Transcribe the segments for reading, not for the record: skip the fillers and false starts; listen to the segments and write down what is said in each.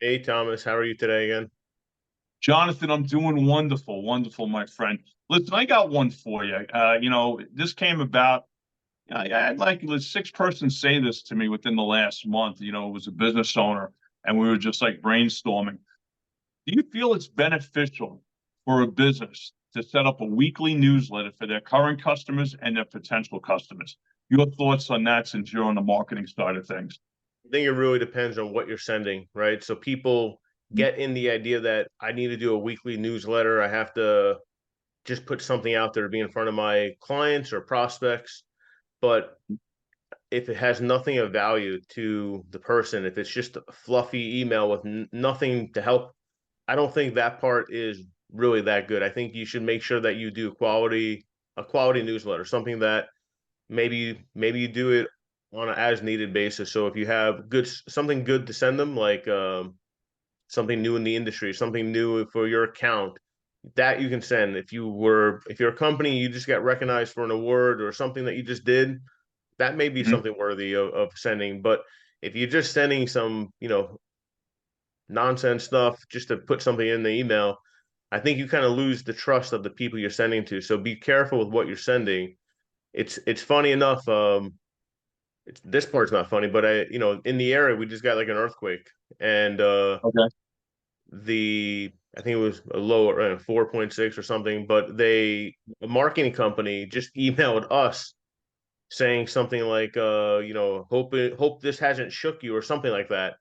Hey Thomas, how are you today again? Jonathan, I'm doing wonderful, wonderful, my friend. Listen, I got one for you. This came about. I had like a six-person say this to me within the last month. It was a business owner, and we were just like brainstorming. Do you feel it's beneficial for a business to set up a weekly newsletter for their current customers and their potential customers? Your thoughts on that since you're on the marketing side of things? I think it really depends on what you're sending, right? So people get in the idea that I need to do a weekly newsletter. I have to just put something out there to be in front of my clients or prospects. But if it has nothing of value to the person, if it's just a fluffy email with nothing to help, I don't think that part is really that good. I think you should make sure that you do a quality newsletter, something that maybe you do it on an as needed basis. So if you have something good to send them, like something new in the industry, something new for your account, that you can send. If you're a company, you just got recognized for an award or something that you just did, that may be Mhm. something worthy of sending. But if you're just sending some, nonsense stuff just to put something in the email, I think you kind of lose the trust of the people you're sending to. So be careful with what you're sending. It's funny enough. This part's not funny, but in the area we just got like an earthquake, and Okay. the I think it was a lower 4.6 or something, but a marketing company just emailed us saying something like hope this hasn't shook you or something like that.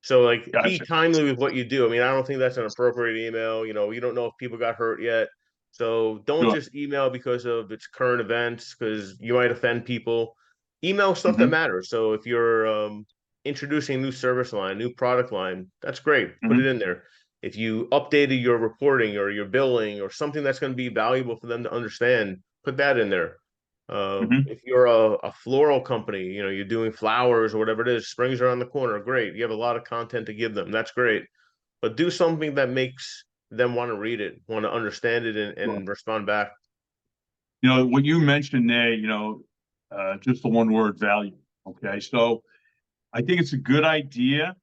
So like be Gotcha. timely with what you do. I mean, I don't think that's an appropriate email. You don't know if people got hurt yet. So don't Sure. just email because of its current events, because you might offend people. Email stuff that hmm matters. So if you're introducing a new service line, new product line, that's great. Put hmm it in there. If you updated your reporting or your billing or something that's going to be valuable for them to understand, put that in there. hmm If you're a floral company, you're doing flowers or whatever it is, springs around the corner, great. You have a lot of content to give them. That's great. But do something that makes them want to read it, want to understand it, Sure. and respond back. What you mentioned there, just the one word value. Okay. So I think it's a good idea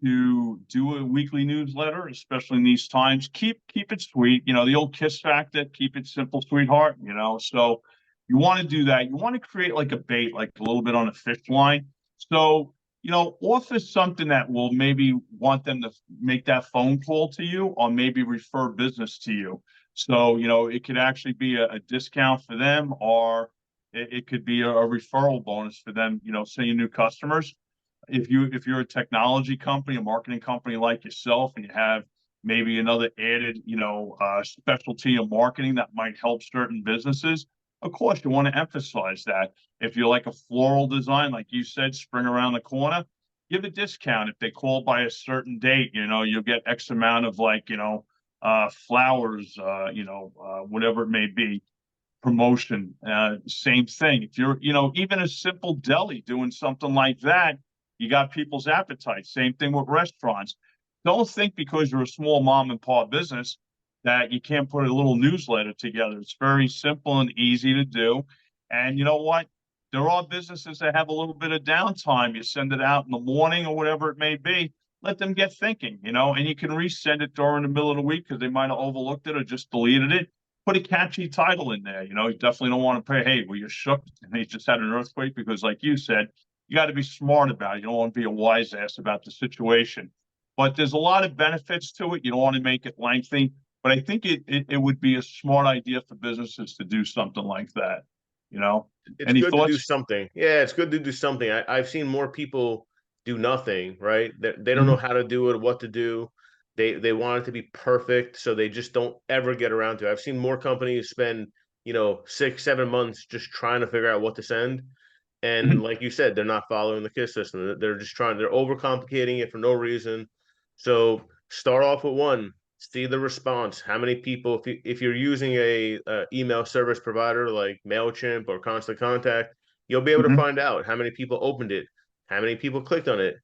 to do a weekly newsletter, especially in these times. Keep it sweet. The old kiss factor, keep it simple, sweetheart, So you want to do that. You want to create like a bait, like a little bit on a fish line. So, offer something that will maybe want them to make that phone call to you or maybe refer business to you. So, it could actually be a discount for them or it could be a referral bonus for them, say your new customers. If you're a technology company, a marketing company like yourself, and you have maybe another added, specialty of marketing that might help certain businesses, of course you want to emphasize that. If you're like a floral design, like you said, spring around the corner, give a discount. If they call by a certain date, you'll get X amount of like, flowers, whatever it may be promotion. Same thing. If you're, even a simple deli doing something like that, you got people's appetite. Same thing with restaurants. Don't think because you're a small mom and pop business that you can't put a little newsletter together. It's very simple and easy to do. And you know what? There are businesses that have a little bit of downtime. You send it out in the morning or whatever it may be. Let them get thinking, and you can resend it during the middle of the week because they might have overlooked it or just deleted it. Put a catchy title in there. You definitely don't want to pay, hey, well, you're shook and they just had an earthquake because, like you said, you got to be smart about it. You don't want to be a wise ass about the situation. But there's a lot of benefits to it. You don't want to make it lengthy. But I think it would be a smart idea for businesses to do something like that. You know, It's any good to do thoughts? something. Yeah, it's good to do something. I've seen more people do nothing, right? They don't know Mhm. how to do it, what to do. They want it to be perfect, so they just don't ever get around to it. I've seen more companies spend, 6, 7 months just trying to figure out what to send. And Mhm. like you said, they're not following the KISS system. They're overcomplicating it for no reason. So start off with one, see the response. How many people, if you're using a email service provider like MailChimp or Constant Contact, you'll be able to Mhm. find out how many people opened it, how many people clicked on it,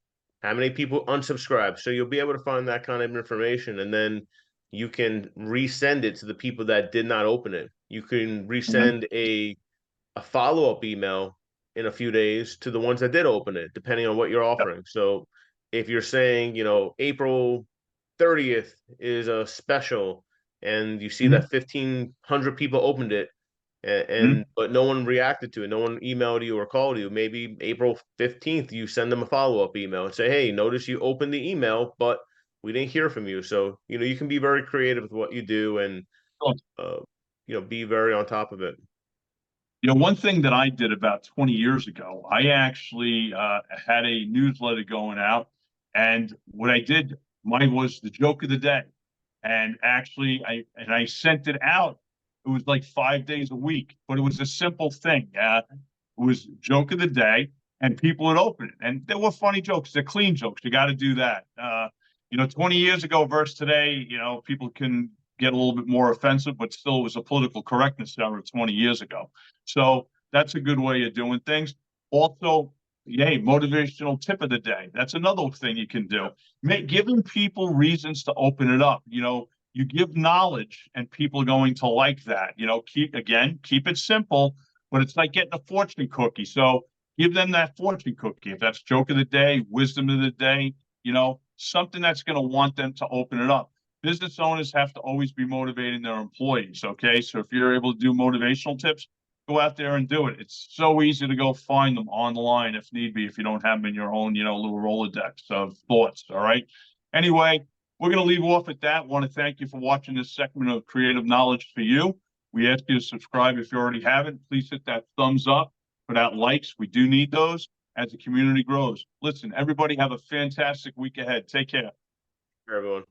how many people unsubscribed. So you'll be able to find that kind of information. And then you can resend it to the people that did not open it. You can Mhm. resend a follow up email in a few days to the ones that did open it, depending on what you're Yeah. offering. So if you're saying, April 30th is a special and you see Mhm, that 1,500 people opened it, and mhm. but no one reacted to it, no one emailed you or called you, maybe April 15th you send them a follow-up email and say, hey, notice you opened the email, but we didn't hear from you. So you can be very creative with what you do, and uh, be very on top of it. One thing that I did about 20 years ago, I actually had a newsletter going out, and what I did, mine was the joke of the day, and actually, I sent it out. It was like 5 days a week, but it was a simple thing. It was joke of the day, and people would open it, and there were funny jokes. They're clean jokes. You got to do that. 20 years ago versus today, people can get a little bit more offensive, but still, it was a political correctness era 20 years ago. So that's a good way of doing things. Also, yay, motivational tip of the day. That's another thing you can do. Giving people reasons to open it up. You give knowledge and people are going to like that. Keep it simple, but it's like getting a fortune cookie. So give them that fortune cookie. If that's joke of the day, wisdom of the day, something that's going to want them to open it up. Business owners have to always be motivating their employees. Okay. So if you're able to do motivational tips, go out there and do it. It's so easy to go find them online if need be, if you don't have them in your own, little Rolodex of thoughts. All right. Anyway, we're going to leave off at that. Want to thank you for watching this segment of Creative Knowledge for You. We ask you to subscribe if you already haven't. Please hit that thumbs up, put out likes. We do need those as the community grows. Listen, everybody have a fantastic week ahead. Take care. For everyone.